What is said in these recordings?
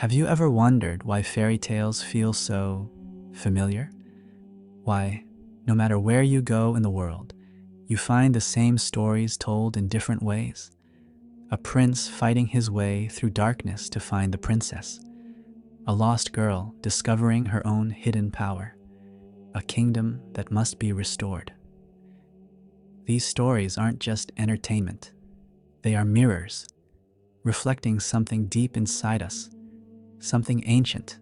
Have you ever wondered why fairy tales feel so familiar? Why, no matter where you go in the world, you find the same stories told in different ways. A prince fighting his way through darkness to find the princess. A lost girl discovering her own hidden power. A kingdom that must be restored. These stories aren't just entertainment. They are mirrors, reflecting something deep inside us, something ancient.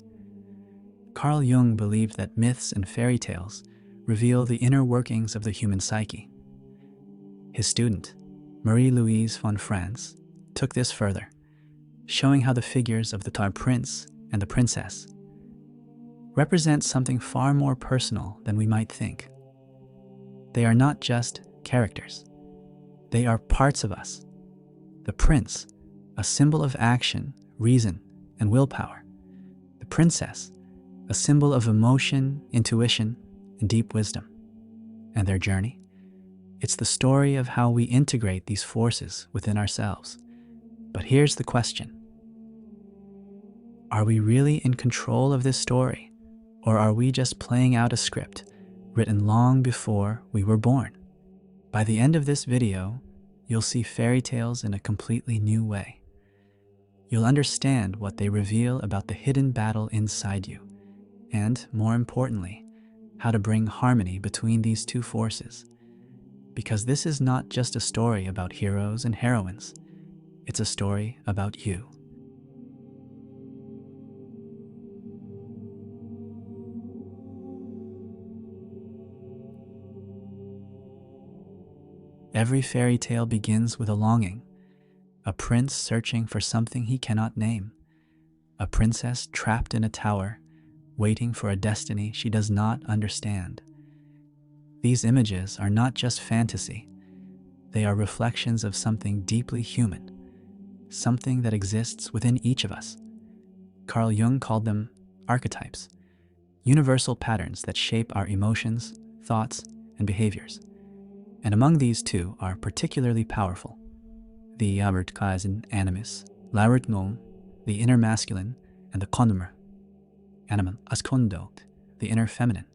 Carl Jung believed that myths and fairy tales reveal the inner workings of the human psyche. His student, Marie-Louise von Franz, took this further, showing how the figures of the tar prince and the princess represent something far more personal than we might think. They are not just characters. They are parts of us. The prince, a symbol of action, reason, and willpower. The princess, a symbol of emotion, intuition, and deep wisdom. And their journey? It's the story of how we integrate these forces within ourselves. But here's the question. Are we really in control of this story? Or are we just playing out a script written long before we were born? By the end of this video, you'll see fairy tales in a completely new way. You'll understand what they reveal about the hidden battle inside you, and, more importantly, how to bring harmony between these two forces. Because this is not just a story about heroes and heroines, it's a story about you. Every fairy tale begins with a longing, a prince searching for something he cannot name, a princess trapped in a tower, waiting for a destiny she does not understand. These images are not just fantasy, they are reflections of something deeply human, something that exists within each of us. Carl Jung called them archetypes, universal patterns that shape our emotions, thoughts, and behaviors. And among these two are particularly powerful. The archetypes in animus, l'arithmon, the inner masculine, and the condomer, animum ascondot, the inner feminine.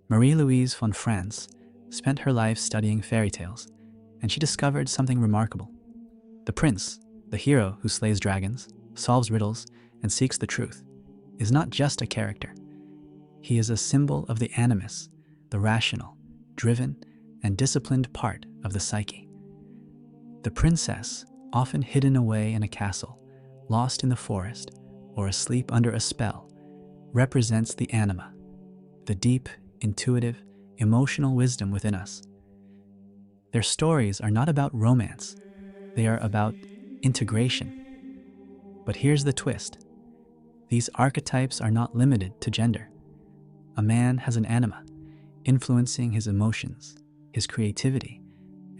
Marie-Louise von Franz spent her life studying fairy tales, and she discovered something remarkable. The prince, the hero who slays dragons, solves riddles, and seeks the truth, is not just a character. He is a symbol of the animus, the rational, driven, and disciplined part of the psyche. The princess, often hidden away in a castle, lost in the forest, or asleep under a spell, represents the anima, the deep, intuitive, emotional wisdom within us. Their stories are not about romance, they are about integration. But here's the twist. These archetypes are not limited to gender. A man has an anima, influencing his emotions, his creativity,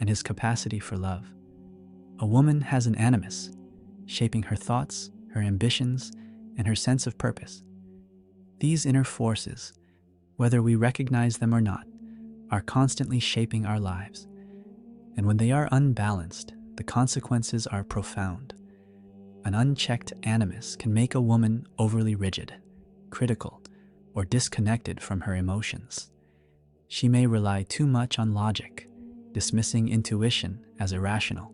and his capacity for love. A woman has an animus, shaping her thoughts, her ambitions, and her sense of purpose. These inner forces, whether we recognize them or not, are constantly shaping our lives. And when they are unbalanced, the consequences are profound. An unchecked animus can make a woman overly rigid, critical, or disconnected from her emotions. She may rely too much on logic, dismissing intuition as irrational.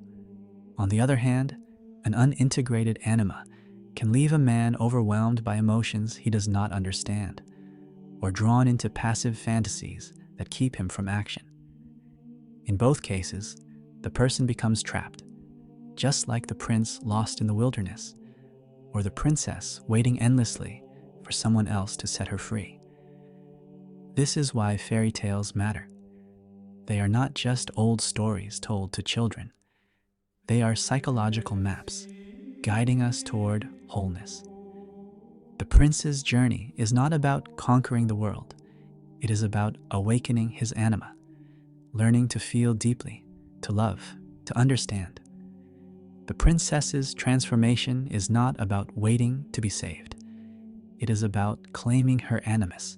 On the other hand, an unintegrated anima can leave a man overwhelmed by emotions he does not understand, or drawn into passive fantasies that keep him from action. In both cases, the person becomes trapped, just like the prince lost in the wilderness, or the princess waiting endlessly for someone else to set her free. This is why fairy tales matter. They are not just old stories told to children. They are psychological maps, guiding us toward wholeness. The prince's journey is not about conquering the world. It is about awakening his anima, learning to feel deeply, to love, to understand. The princess's transformation is not about waiting to be saved. It is about claiming her animus,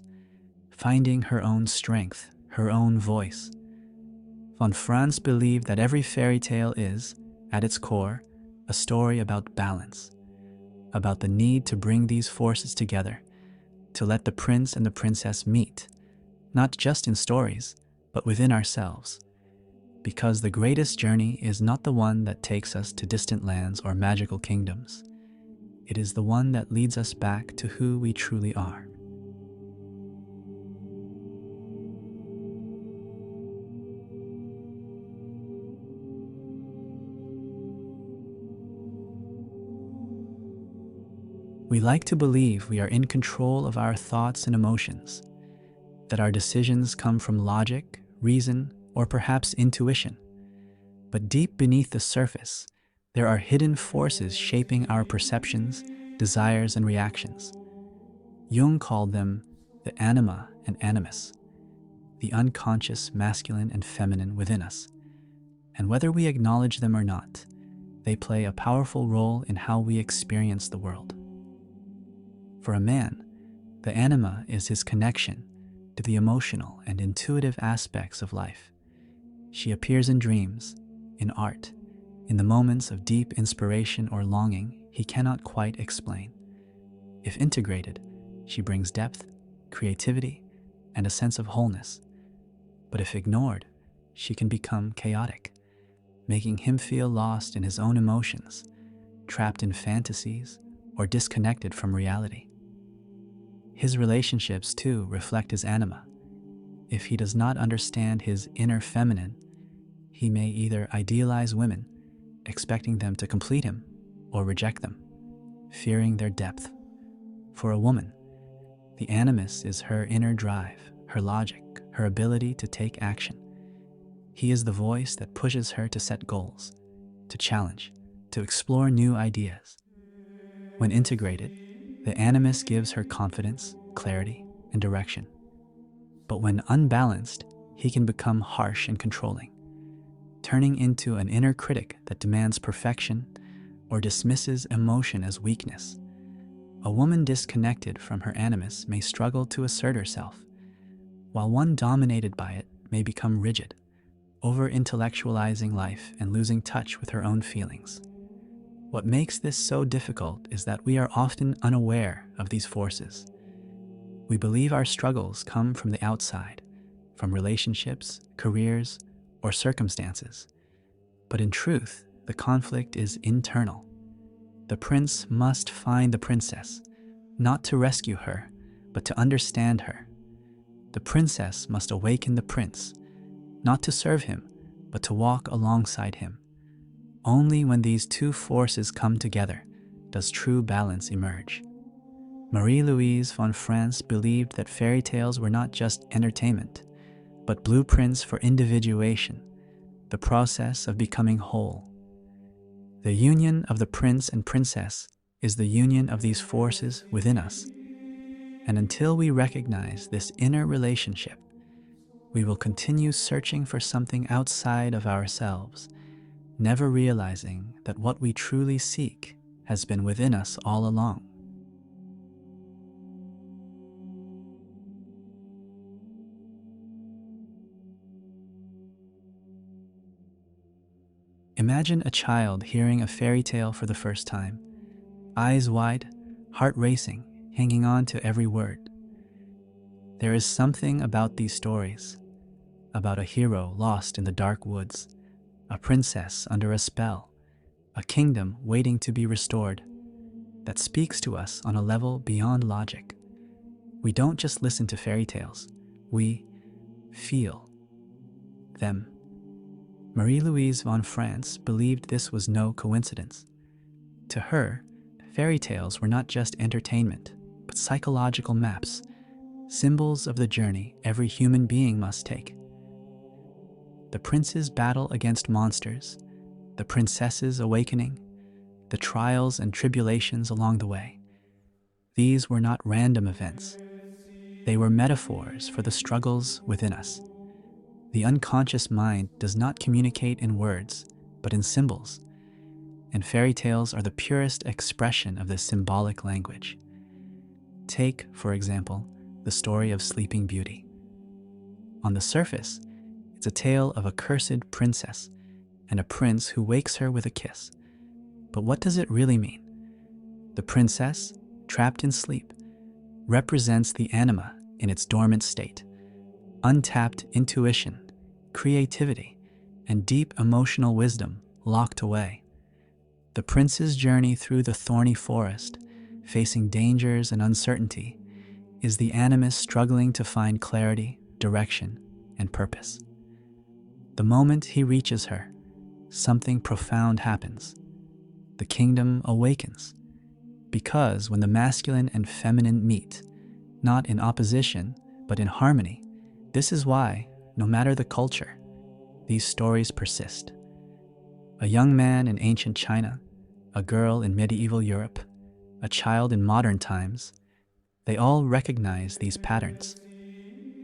finding her own strength, her own voice. Von Franz believed that every fairy tale is, at its core, a story about balance. about the need to bring these forces together, to let the prince and the princess meet, not just in stories, but within ourselves. Because the greatest journey is not the one that takes us to distant lands or magical kingdoms. It is the one that leads us back to who we truly are. We like to believe we are in control of our thoughts and emotions, that our decisions come from logic, reason, or perhaps intuition. But deep beneath the surface, there are hidden forces shaping our perceptions, desires, and reactions. Jung called them the anima and animus, the unconscious masculine and feminine within us. And whether we acknowledge them or not, they play a powerful role in how we experience the world. For a man, the anima is his connection to the emotional and intuitive aspects of life. She appears in dreams, in art, in the moments of deep inspiration or longing he cannot quite explain. If integrated, she brings depth, creativity, and a sense of wholeness. But if ignored, she can become chaotic, making him feel lost in his own emotions, trapped in fantasies, or disconnected from reality. His relationships, too, reflect his anima. If he does not understand his inner feminine, he may either idealize women, expecting them to complete him, or reject them, fearing their depth. For a woman, the animus is her inner drive, her logic, her ability to take action. He is the voice that pushes her to set goals, to challenge, to explore new ideas. When integrated, the animus gives her confidence, clarity, and direction. But when unbalanced, he can become harsh and controlling, turning into an inner critic that demands perfection or dismisses emotion as weakness. A woman disconnected from her animus may struggle to assert herself, while one dominated by it may become rigid, over-intellectualizing life and losing touch with her own feelings. What makes this so difficult is that we are often unaware of these forces. We believe our struggles come from the outside, from relationships, careers, or circumstances. But in truth, the conflict is internal. The prince must find the princess, not to rescue her, but to understand her. The princess must awaken the prince, not to serve him, but to walk alongside him. Only when these two forces come together does true balance emerge. Marie-Louise von Franz believed that fairy tales were not just entertainment, but blueprints for individuation, the process of becoming whole. The union of the prince and princess is the union of these forces within us. And until we recognize this inner relationship, we will continue searching for something outside of ourselves, never realizing that what we truly seek has been within us all along. Imagine a child hearing a fairy tale for the first time, eyes wide, heart racing, hanging on to every word. There is something about these stories, about a hero lost in the dark woods, a princess under a spell, a kingdom waiting to be restored, that speaks to us on a level beyond logic. We don't just listen to fairy tales, we feel them. Marie-Louise von Franz believed this was no coincidence. To her, fairy tales were not just entertainment, but psychological maps, symbols of the journey every human being must take. The prince's battle against monsters, the princess's awakening, the trials and tribulations along the way. These were not random events. They were metaphors for the struggles within us. The unconscious mind does not communicate in words, but in symbols, and fairy tales are the purest expression of this symbolic language. Take, for example, the story of Sleeping Beauty. On the surface, it's a tale of a cursed princess and a prince who wakes her with a kiss. But what does it really mean? The princess, trapped in sleep, represents the anima in its dormant state, untapped intuition, creativity, and deep emotional wisdom locked away. The prince's journey through the thorny forest, facing dangers and uncertainty, is the animus struggling to find clarity, direction, and purpose. The moment he reaches her, something profound happens. The kingdom awakens, because when the masculine and feminine meet, not in opposition, but in harmony, this is why, no matter the culture, these stories persist. A young man in ancient China, a girl in medieval Europe, a child in modern times, they all recognize these patterns.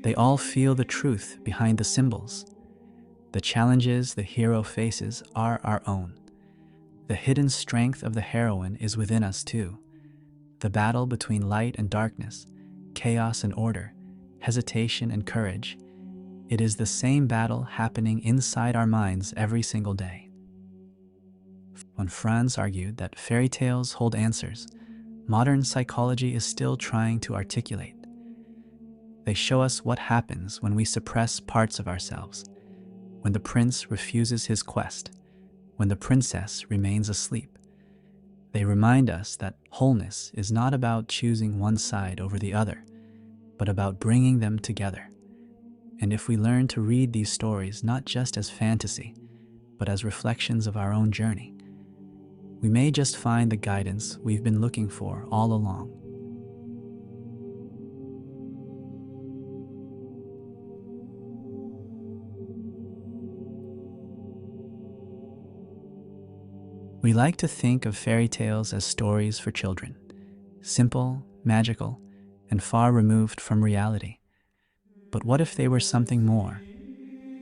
They all feel the truth behind the symbols. The challenges the hero faces are our own. The hidden strength of the heroine is within us too. The battle between light and darkness, chaos and order, hesitation and courage, it is the same battle happening inside our minds every single day. When Franz argued that fairy tales hold answers, modern psychology is still trying to articulate. They show us what happens when we suppress parts of ourselves, when the prince refuses his quest, when the princess remains asleep. They remind us that wholeness is not about choosing one side over the other, but about bringing them together. And if we learn to read these stories not just as fantasy, but as reflections of our own journey, we may just find the guidance we've been looking for all along. We like to think of fairy tales as stories for children, simple, magical, and far removed from reality. But what if they were something more?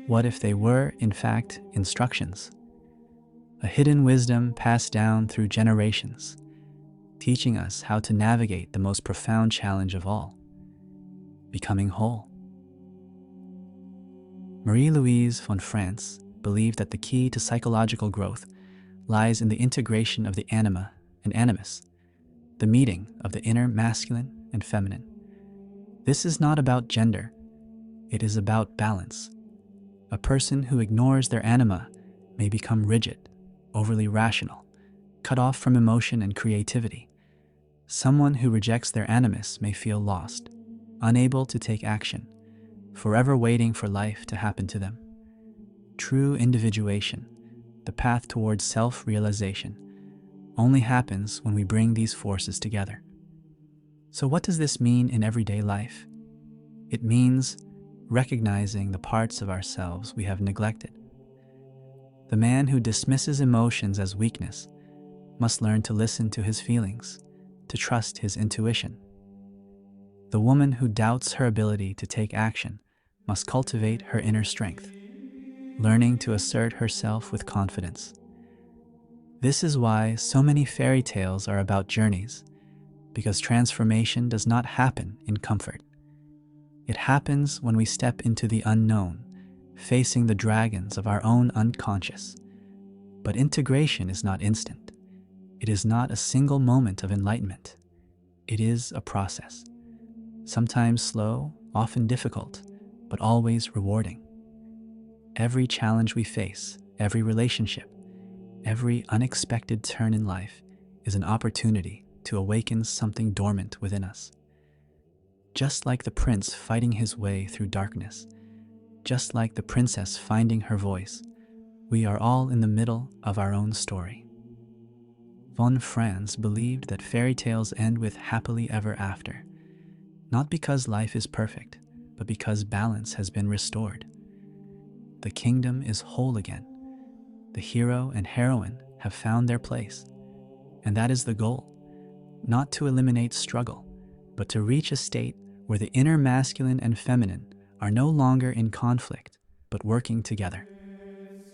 What if they were, in fact, instructions? A hidden wisdom passed down through generations, teaching us how to navigate the most profound challenge of all, becoming whole. Marie-Louise von Franz believed that the key to psychological growth lies in the integration of the anima and animus, the meeting of the inner masculine and feminine. This is not about gender, it is about balance. A person who ignores their anima may become rigid, overly rational, cut off from emotion and creativity. Someone who rejects their animus may feel lost, unable to take action, forever waiting for life to happen to them. True individuation, the path towards self-realization, only happens when we bring these forces together. So what does this mean in everyday life? It means recognizing the parts of ourselves we have neglected. The man who dismisses emotions as weakness must learn to listen to his feelings, to trust his intuition. The woman who doubts her ability to take action must cultivate her inner strength, learning to assert herself with confidence. This is why so many fairy tales are about journeys, because transformation does not happen in comfort. It happens when we step into the unknown, facing the dragons of our own unconscious. But integration is not instant. It is not a single moment of enlightenment. It is a process, sometimes slow, often difficult, but always rewarding. Every challenge we face, every relationship, every unexpected turn in life is an opportunity to awaken something dormant within us. Just like the prince fighting his way through darkness, just like the princess finding her voice, we are all in the middle of our own story. Von Franz believed that fairy tales end with happily ever after, not because life is perfect, but because balance has been restored. The kingdom is whole again. The hero and heroine have found their place. And that is the goal, not to eliminate struggle, but to reach a state where the inner masculine and feminine are no longer in conflict, but working together.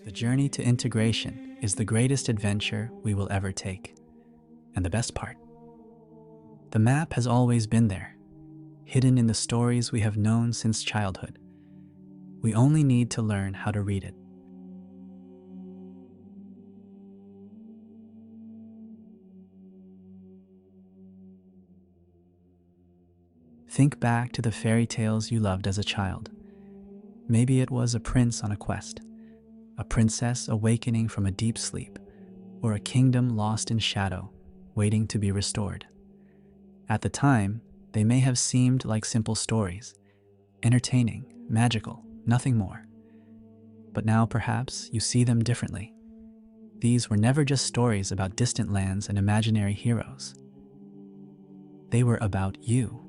The journey to integration is the greatest adventure we will ever take. And the best part, the map has always been there, hidden in the stories we have known since childhood. We only need to learn how to read it. Think back to the fairy tales you loved as a child. Maybe it was a prince on a quest, a princess awakening from a deep sleep, or a kingdom lost in shadow, waiting to be restored. At the time, they may have seemed like simple stories, entertaining, magical, nothing more. But now perhaps you see them differently. These were never just stories about distant lands and imaginary heroes. They were about you.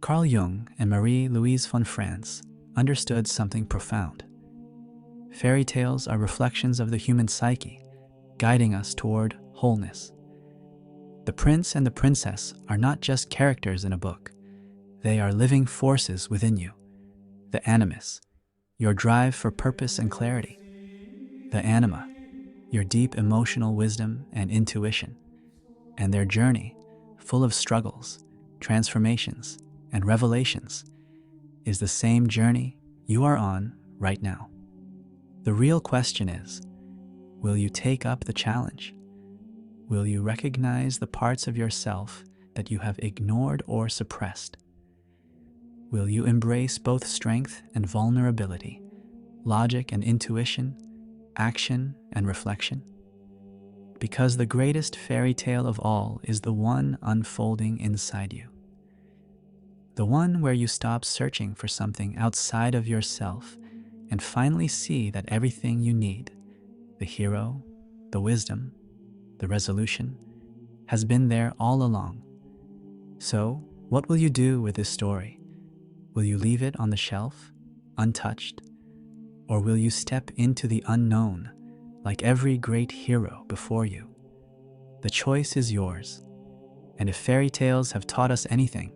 Carl Jung and Marie-Louise von Franz understood something profound. Fairy tales are reflections of the human psyche, guiding us toward wholeness. The prince and the princess are not just characters in a book. They are living forces within you. The animus, your drive for purpose and clarity. The anima, your deep emotional wisdom and intuition. And their journey, full of struggles, transformations, and revelations, is the same journey you are on right now. The real question is, will you take up the challenge? Will you recognize the parts of yourself that you have ignored or suppressed? Will you embrace both strength and vulnerability, logic and intuition, action and reflection? Because the greatest fairy tale of all is the one unfolding inside you. The one where you stop searching for something outside of yourself and finally see that everything you need, the hero, the wisdom, the resolution, has been there all along. So, what will you do with this story? Will you leave it on the shelf, untouched? Or will you step into the unknown, like every great hero before you? The choice is yours. And if fairy tales have taught us anything,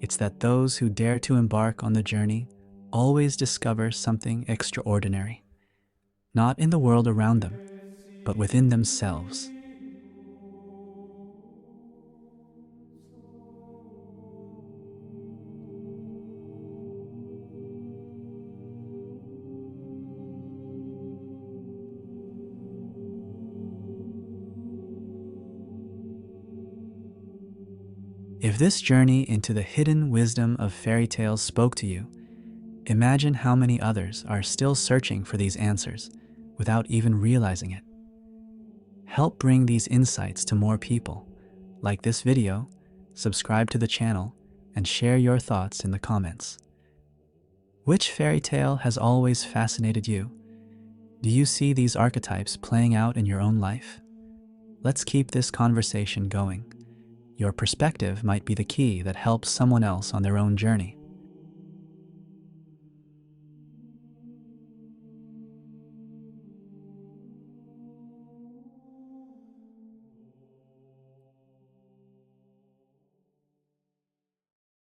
it's that those who dare to embark on the journey always discover something extraordinary, not in the world around them, but within themselves. If this journey into the hidden wisdom of fairy tales spoke to you, imagine how many others are still searching for these answers without even realizing it. Help bring these insights to more people. Like this video, subscribe to the channel, and share your thoughts in the comments. Which fairy tale has always fascinated you? Do you see these archetypes playing out in your own life? Let's keep this conversation going. Your perspective might be the key that helps someone else on their own journey.